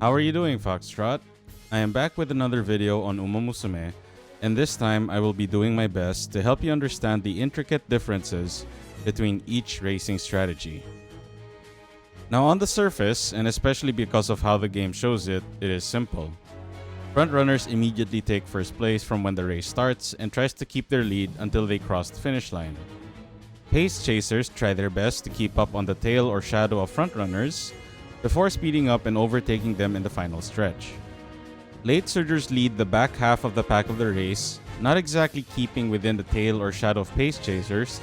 How are you doing, Foxtrot? I am back with another video on Umamusume, and this time I will be doing my best to help you understand the intricate differences between each racing strategy. Now on the surface, and especially because of how the game shows it, it is simple. Frontrunners immediately take first place from when the race starts and tries to keep their lead until they cross the finish line. Pace chasers try their best to keep up on the tail or shadow of frontrunners before speeding up and overtaking them in the final stretch. Late surgers lead the back half of the pack of the race, not exactly keeping within the tail or shadow of pace chasers,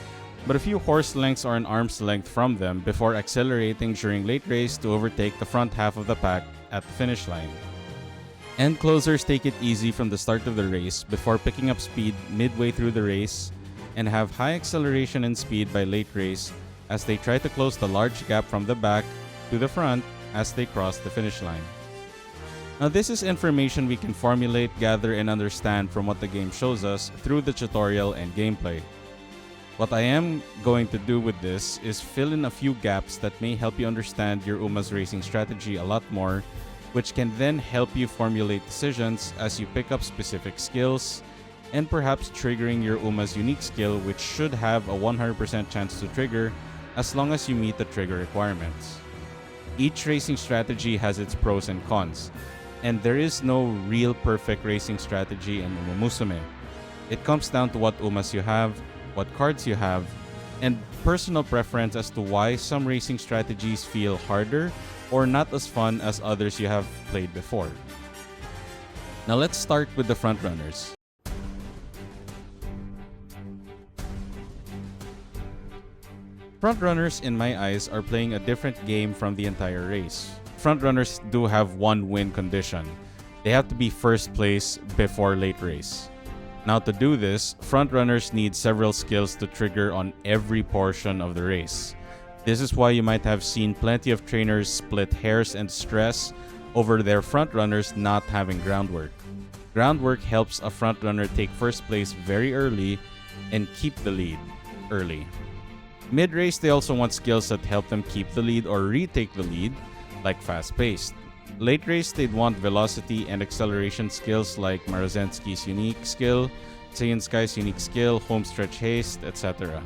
but a few horse lengths or an arm's length from them before accelerating during late race to overtake the front half of the pack at the finish line. End closers take it easy from the start of the race before picking up speed midway through the race and have high acceleration and speed by late race as they try to close the large gap from the back to the front as they cross the finish line. Now this is information we can formulate, gather, and understand from what the game shows us through the tutorial and gameplay. What I am going to do with this is fill in a few gaps that may help you understand your Uma's racing strategy a lot more, which can then help you formulate decisions as you pick up specific skills, and perhaps triggering your Uma's unique skill, which should have a 100% chance to trigger as long as you meet the trigger requirements. Each racing strategy has its pros and cons, and there is no real perfect racing strategy in Umamusume. It comes down to what Umas you have, what cards you have, and personal preference as to why some racing strategies feel harder or not as fun as others you have played before. Now let's start with the frontrunners. Frontrunners, in my eyes, are playing a different game from the entire race. Frontrunners do have one win condition. They have to be first place before late race. Now to do this, frontrunners need several skills to trigger on every portion of the race. This is why you might have seen plenty of trainers split hairs and stress over their frontrunners not having groundwork. Groundwork helps a frontrunner take first place very early and keep the lead early. Mid-race, they also want skills that help them keep the lead or retake the lead, like fast-paced. Late race, they'd want velocity and acceleration skills like Marozensky's unique skill, Saiyanskai's unique skill, homestretch haste, etc.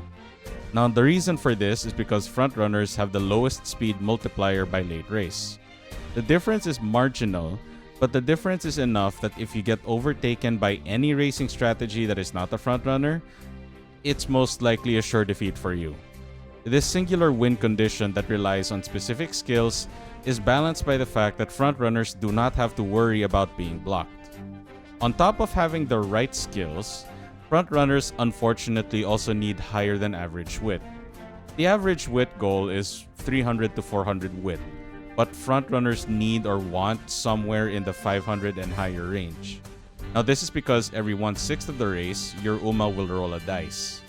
Now, the reason for this is because frontrunners have the lowest speed multiplier by late race. The difference is marginal, but the difference is enough that if you get overtaken by any racing strategy that is not a frontrunner, it's most likely a sure defeat for you. This singular win condition that relies on specific skills is balanced by the fact that frontrunners do not have to worry about being blocked. On top of having the right skills, frontrunners unfortunately also need higher than average wit. The average wit goal is 300 to 400 wit, but frontrunners need or want somewhere in the 500 and higher range. Now this is because every 1/6 of the race, your Uma will roll a dice.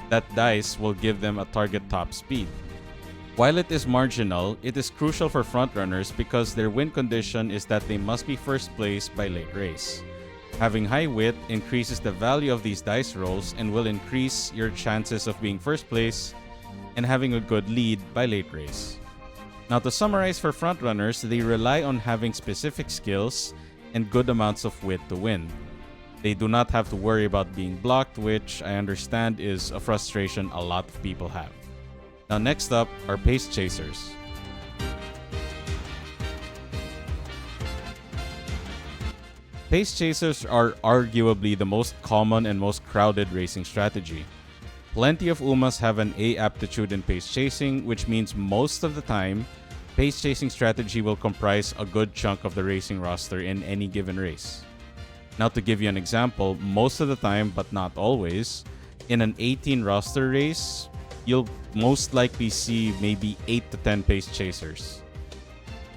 That dice will give them a target top speed. While it is marginal, it is crucial for frontrunners because their win condition is that they must be first place by late race. Having high wit increases the value of these dice rolls and will increase your chances of being first place and having a good lead by late race. Now to summarize, for frontrunners, they rely on having specific skills and good amounts of wit to win. They do not have to worry about being blocked, which I understand is a frustration a lot of people have. Now next up are pace chasers. Pace chasers are arguably the most common and most crowded racing strategy. Plenty of Umas have an A aptitude in pace chasing, which means most of the time, pace chasing strategy will comprise a good chunk of the racing roster in any given race. Now to give you an example, most of the time, but not always, in an 18 roster race, you'll most likely see maybe 8 to 10 pace chasers.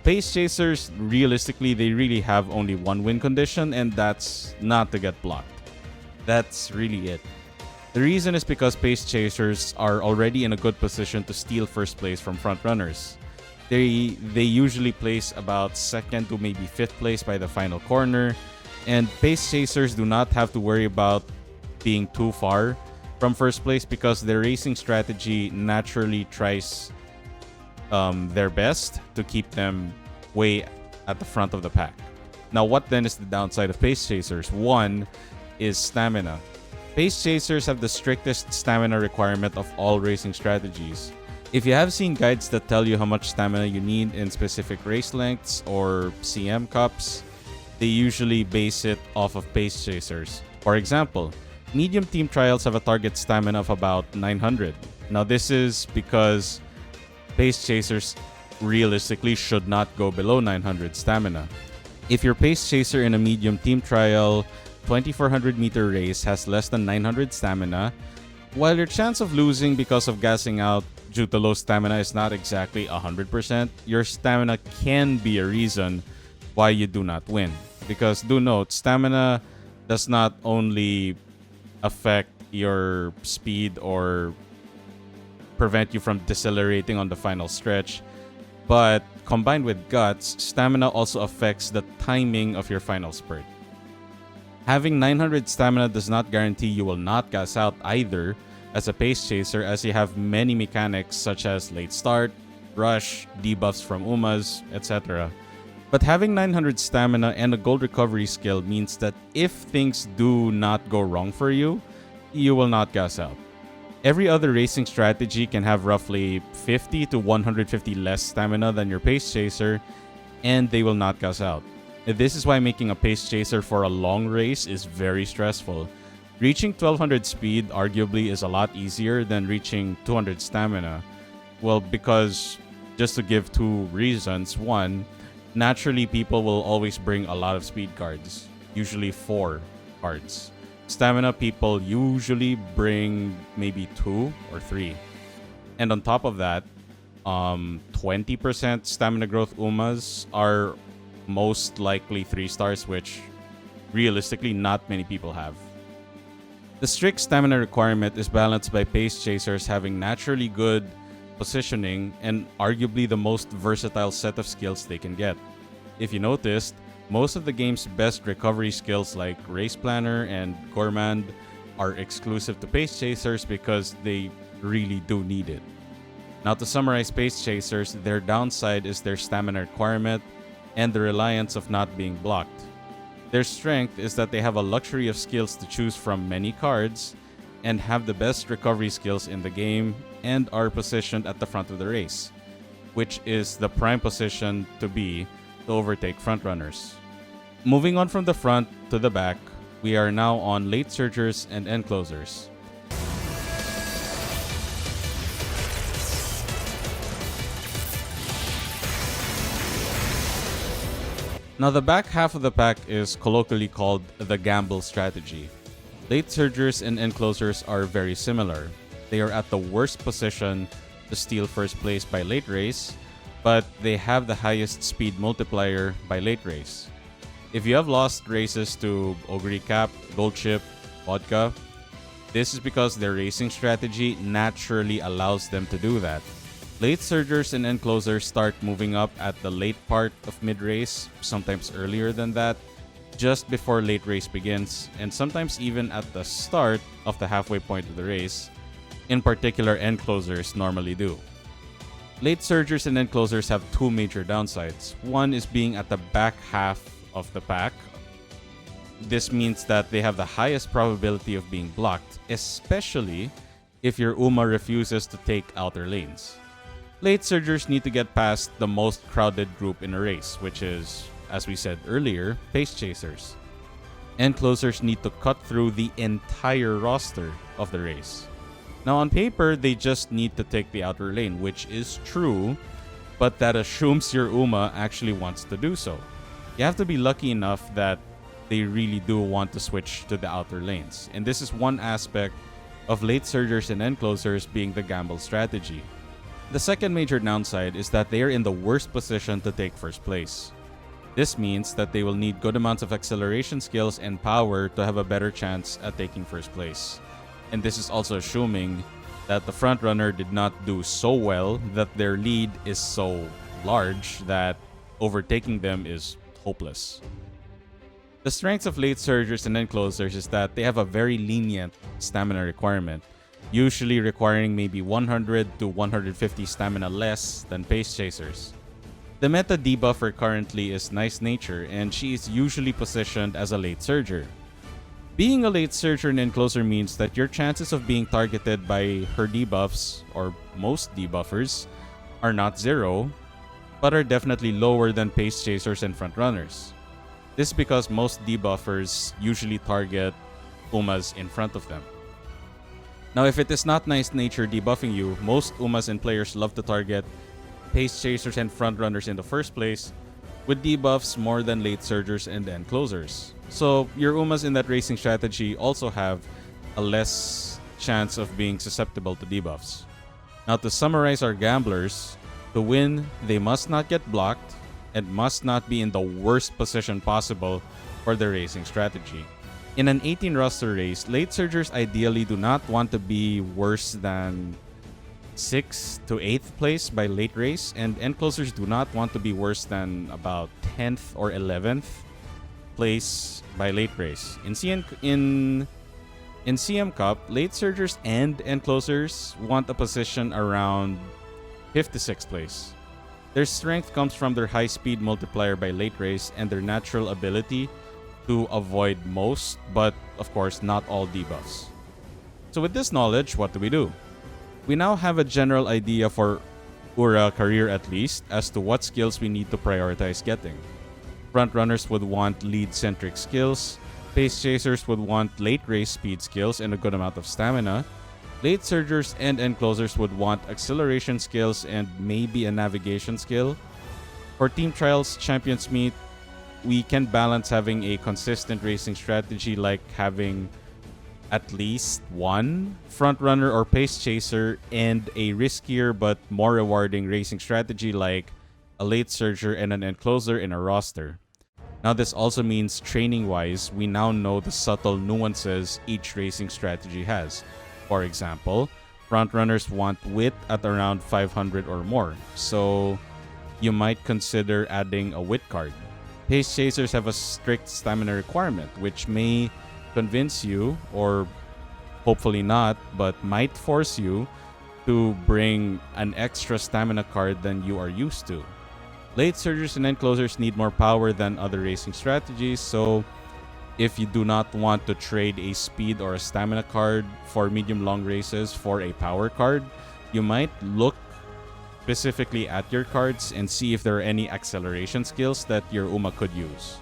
Pace chasers, realistically, they really have only one win condition, and that's not to get blocked. That's really it. The reason is because pace chasers are already in a good position to steal first place from frontrunners. They usually place about second to maybe fifth place by the final corner, and pace chasers do not have to worry about being too far from first place because their racing strategy naturally tries their best to keep them way at the front of the pack. Now, what then is the downside of pace chasers? One is stamina. Pace chasers have the strictest stamina requirement of all racing strategies. If you have seen guides that tell you how much stamina you need in specific race lengths or CM cups, they usually base it off of pace chasers. For example, medium team trials have a target stamina of about 900. Now, this is because pace chasers realistically should not go below 900 stamina. If your pace chaser in a medium team trial 2400 meter race has less than 900 stamina, while your chance of losing because of gassing out due to low stamina is not exactly 100%, your stamina can be a reason why you do not win. Because do note, stamina does not only affect your speed or prevent you from decelerating on the final stretch, but combined with guts, stamina also affects the timing of your final spurt. Having 900 stamina does not guarantee you will not gas out either as a pace chaser, as you have many mechanics such as late start, rush, debuffs from Umas, etc. But having 900 stamina and a gold recovery skill means that if things do not go wrong for you, you will not gas out. Every other racing strategy can have roughly 50 to 150 less stamina than your pace chaser, and they will not gas out. This is why making a pace chaser for a long race is very stressful. Reaching 1200 speed arguably is a lot easier than reaching 200 stamina. Well, because just to give two reasons. One, naturally people will always bring a lot of speed cards, usually 4 cards. Stamina people usually bring maybe 2 or 3. And on top of that, 20% stamina growth Umas are most likely 3 stars, which realistically not many people have. The strict stamina requirement is balanced by pace chasers having naturally good positioning and arguably the most versatile set of skills they can get. If you noticed, most of the game's best recovery skills like Race Planner and Gourmand are exclusive to pace chasers because they really do need it. Now, to summarize pace chasers, their downside is their stamina requirement and the reliance of not being blocked. Their strength is that they have a luxury of skills to choose from many cards and have the best recovery skills in the game and are positioned at the front of the race, which is the prime position to be to overtake frontrunners. Moving on from the front to the back, we are now on late surgers and end closers. Now, the back half of the pack is colloquially called the gamble strategy. Late surgers and end closers are very similar. They are at the worst position to steal first place by late race, but they have the highest speed multiplier by late race. If you have lost races to Ogre Cap, Gold Chip, Vodka, this is because their racing strategy naturally allows them to do that. Late surgers and end closers start moving up at the late part of mid-race, sometimes earlier than that, just before late race begins, and sometimes even at the start of the halfway point of the race. In particular, end closers normally do. Late surgers and end closers have 2 major downsides. One is being at the back half of the pack. This means that they have the highest probability of being blocked, especially if your Uma refuses to take outer lanes. Late surgers need to get past the most crowded group in a race, which is, as we said earlier, pace chasers. End closers need to cut through the entire roster of the race. Now, on paper, they just need to take the outer lane, which is true, but that assumes your Uma actually wants to do so. You have to be lucky enough that they really do want to switch to the outer lanes. And this is one aspect of late surgers and end closers being the gamble strategy. The second major downside is that they are in the worst position to take first place. This means that they will need good amounts of acceleration skills and power to have a better chance at taking first place. And this is also assuming that the frontrunner did not do so well that their lead is so large that overtaking them is hopeless. The strengths of late surgers and end closers is that they have a very lenient stamina requirement, usually requiring maybe 100 to 150 stamina less than pace chasers. The meta debuffer currently is Nice Nature, and she is usually positioned as a late surger. Being a late surger and encloser means that your chances of being targeted by her debuffs, or most debuffers, are not zero, but are definitely lower than pace chasers and frontrunners. This is because most debuffers usually target Umas in front of them. Now, if it is not Nice Nature debuffing you, most Umas and players love to target pace chasers and frontrunners in the first place, with debuffs more than late surgers and end closers. So your Umas in that racing strategy also have a less chance of being susceptible to debuffs. Now, to summarize our gamblers, to win, they must not get blocked and must not be in the worst position possible for their racing strategy. In an 18 roster race, late surgers ideally do not want to be worse than 6th to 8th place by late race, and end closers do not want to be worse than about 10th or 11th place by late race. In CM Cup, late surgers and end closers want a position around 5th to 6th place. Their strength comes from their high speed multiplier by late race and their natural ability to avoid most, but of course not all debuffs. So with this knowledge, what do? We now have a general idea for Ura career at least as to what skills we need to prioritize getting. Frontrunners would want lead-centric skills, pace chasers would want late race speed skills and a good amount of stamina, late surgers and end closers would want acceleration skills and maybe a navigation skill. For Team Trials Champions Meet, we can balance having a consistent racing strategy like having at least one frontrunner or pace chaser and a riskier but more rewarding racing strategy like a late surger and an encloser in a roster. Now this also means training-wise, we now know the subtle nuances each racing strategy has. For example, frontrunners want wit at around 500 or more, so you might consider adding a wit card. Pace chasers have a strict stamina requirement, which may convince you, or hopefully not, but might force you to bring an extra stamina card than you are used to. Late surgers and end closers need more power than other racing strategies, so if you do not want to trade a speed or a stamina card for medium-long races for a power card, you might look specifically at your cards and see if there are any acceleration skills that your Uma could use.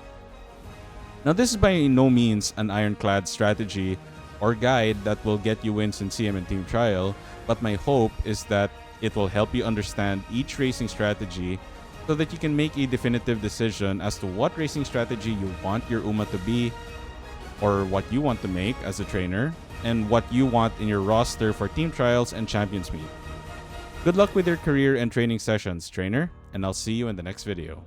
Now this is by no means an ironclad strategy or guide that will get you wins in CM and Team Trial, but my hope is that it will help you understand each racing strategy so that you can make a definitive decision as to what racing strategy you want your Uma to be, or what you want to make as a trainer, and what you want in your roster for Team Trials and Champions Meet. Good luck with your career and training sessions, trainer, and I'll see you in the next video.